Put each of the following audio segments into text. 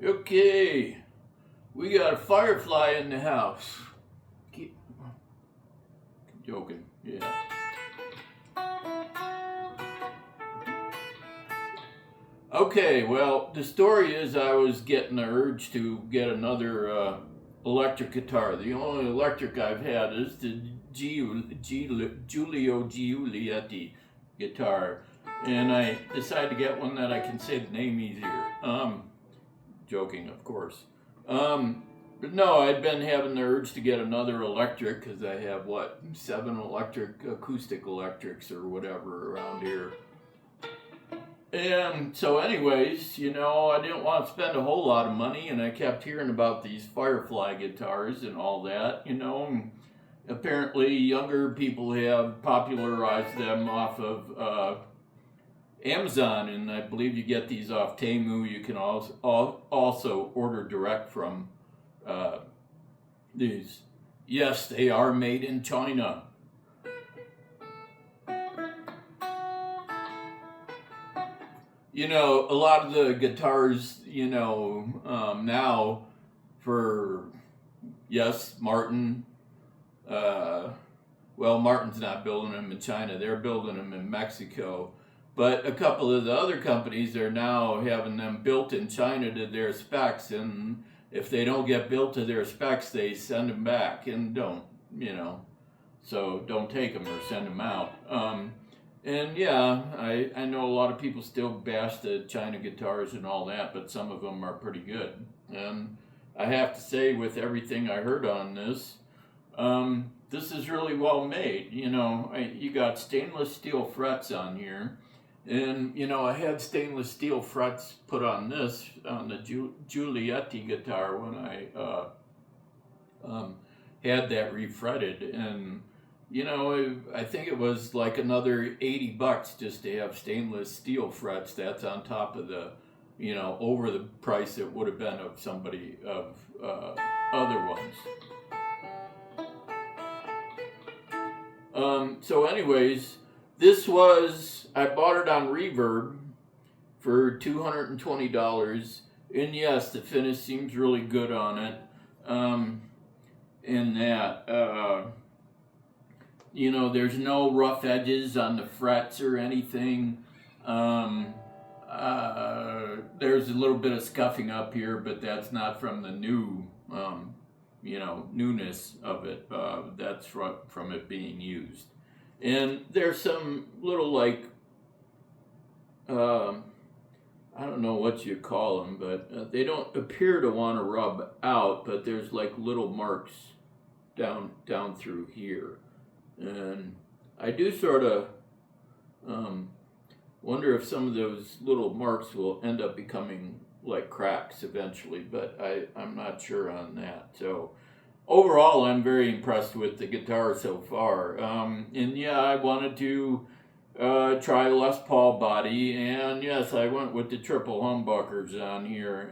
Okay, we got a Firefly in the house. Keep joking, yeah. Okay, well, the story is I was getting the urge to get another electric guitar. The only electric I've had is the Giulio Giulietti guitar, and I decided to get one that I can say the name easier. Joking, of course. But no, I'd been having the urge to get another electric because I have, 7 acoustic electrics or whatever around here. And so, anyways, I didn't want to spend a whole lot of money, and I kept hearing about these Firefly guitars and all that, And apparently, younger people have popularized them off of Amazon, and I believe you get these off Temu. You can also order direct from these. Yes, they are made in China. A lot of the guitars, now for, yes, Martin, Martin's not building them in China. They're building them in Mexico. But a couple of the other companies are now having them built in China to their specs, and if they don't get built to their specs, they send them back and don't, So don't take them or send them out. And yeah, I know a lot of people still bash the China guitars and all that, but some of them are pretty good. And I have to say, with everything I heard on this, this is really well made. You got stainless steel frets on here. And, I had stainless steel frets put on this, on the Giulietti guitar when I had that refretted. And, I think it was like another $80 just to have stainless steel frets. That's on top of the, over the price it would have been of somebody of other ones. So anyways, I bought it on Reverb for $220, and yes, the finish seems really good on it. There's no rough edges on the frets or anything. There's a little bit of scuffing up here, but that's not from the newness of it. That's from it being used. And there's some little, I don't know what you call them, but they don't appear to want to rub out, but there's little marks down through here. And I do sort of wonder if some of those little marks will end up becoming like cracks eventually, but I'm not sure on that. So overall, I'm very impressed with the guitar so far. And yeah, I wanted to try Les Paul body, and yes, I went with the triple humbuckers on here.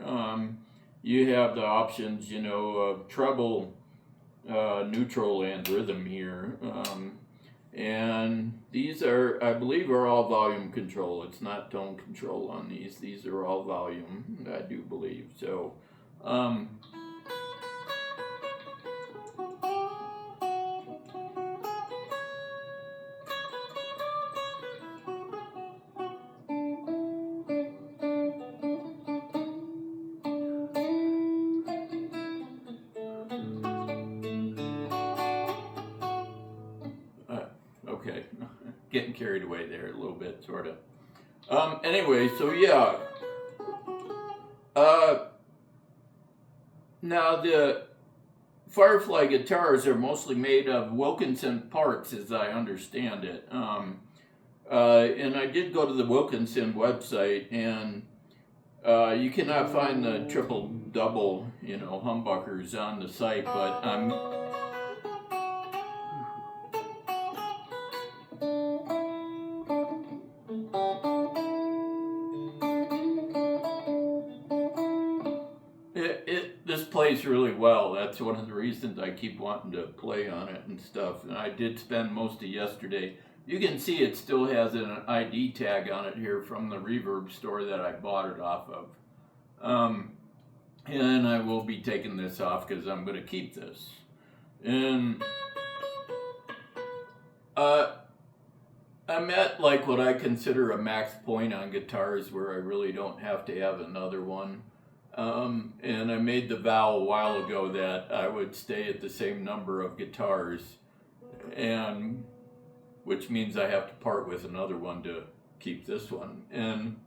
You have the options, of treble, neutral, and rhythm here. And these I believe, are all volume control. It's not tone control on these. These are all volume, I do believe. So, okay, getting carried away there a little bit, sort of. Anyway, so yeah. Now the Firefly guitars are mostly made of Wilkinson parts, as I understand it. And I did go to the Wilkinson website, and you cannot find the triple double, humbuckers on the site, but this plays really well. That's one of the reasons I keep wanting to play on it and stuff. And I did spend most of yesterday. You can see it still has an ID tag on it here from the Reverb store that I bought it off of. and I will be taking this off because I'm going to keep this. And I'm at like what I consider a max point on guitars where I really don't have to have another one. And I made the vow a while ago that I would stay at the same number of guitars, and which means I have to part with another one to keep this one. And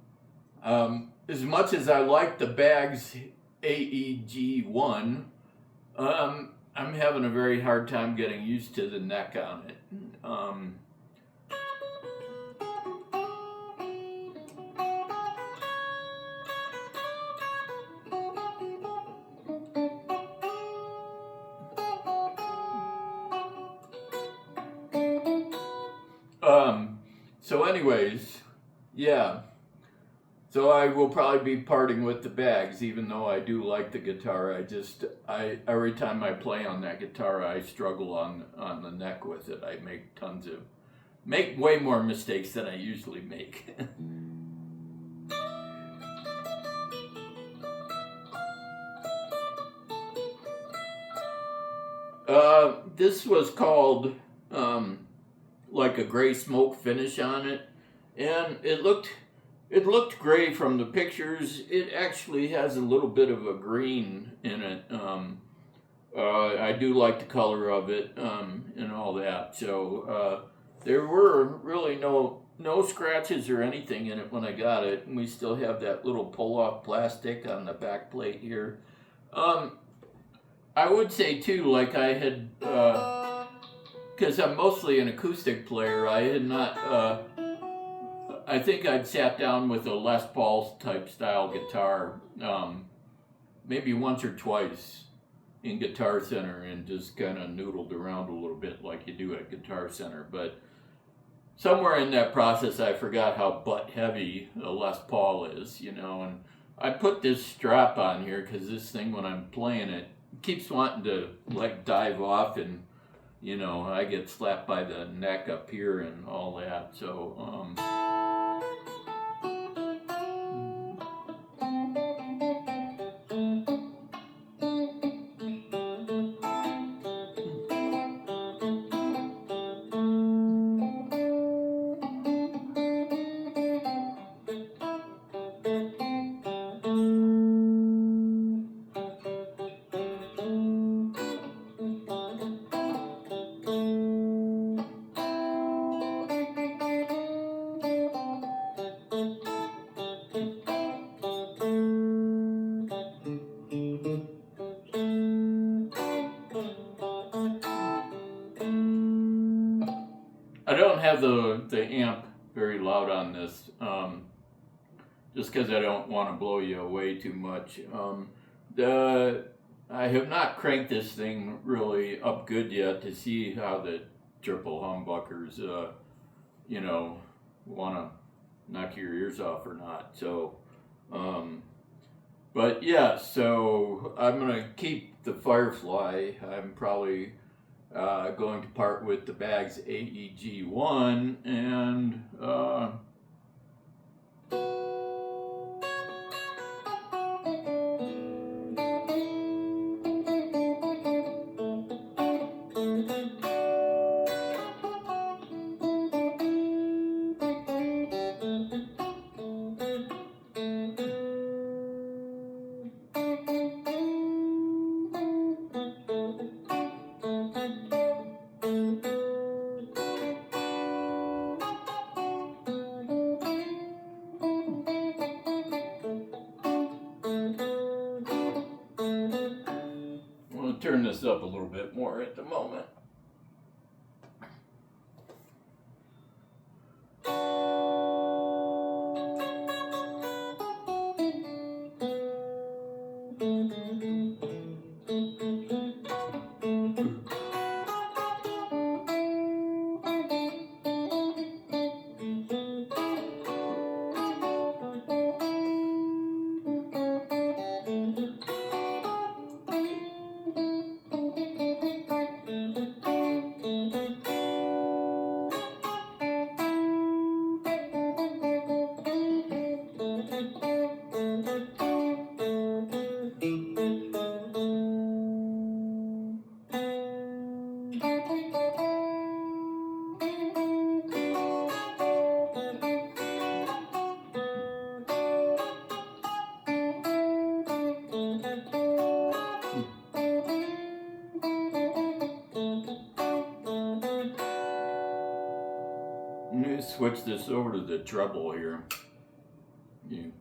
as much as I like the Baggs AEG1, I'm having a very hard time getting used to the neck on it. So anyways, yeah. So I will probably be parting with the Baggs, even though I do like the guitar. I every time I play on that guitar, I struggle on the neck with it. I make way more mistakes than I usually make. This was called like a gray smoke finish on it, and it looked gray from the pictures. It actually has a little bit of a green in it. I do like the color of it and all that. So there were really no scratches or anything in it when I got it, and we still have that little pull-off plastic on the back plate here. I would say too, like I had, because I'm mostly an acoustic player, I had not. I think I'd sat down with a Les Paul type style guitar, maybe once or twice in Guitar Center, and just kind of noodled around a little bit like you do at Guitar Center. But somewhere in that process, I forgot how butt heavy a Les Paul is, and I put this strap on here because this thing, when I'm playing it, keeps wanting to like dive off, and I get slapped by the neck up here and all that. So I don't have the amp very loud on this, just because I don't want to blow you away too much. I have not cranked this thing really up good yet to see how the triple humbuckers, want to knock your ears off or not. So, but yeah, so I'm gonna keep the Firefly. I'm probably going to part with the Baggs AEG1, and I'm going to turn this up a little bit more at the moment. switch this over to the treble here. You.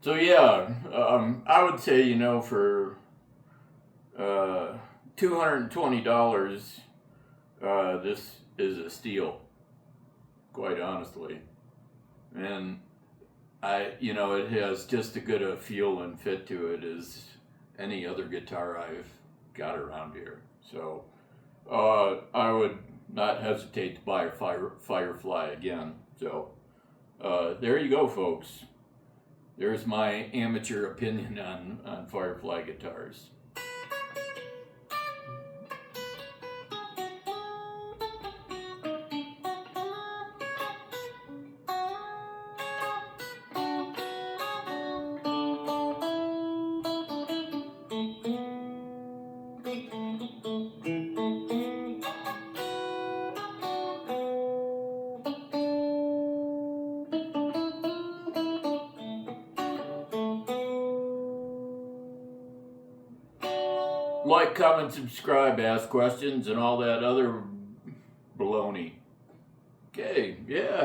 So yeah, I would say, you know, for $220, this is a steal, quite honestly. And it has just as good a feel and fit to it as any other guitar I've got around here. So I would not hesitate to buy a Firefly again. So there you go, folks. There's my amateur opinion on Firefly guitars. Like, comment, subscribe, ask questions, and all that other baloney. Okay, yeah.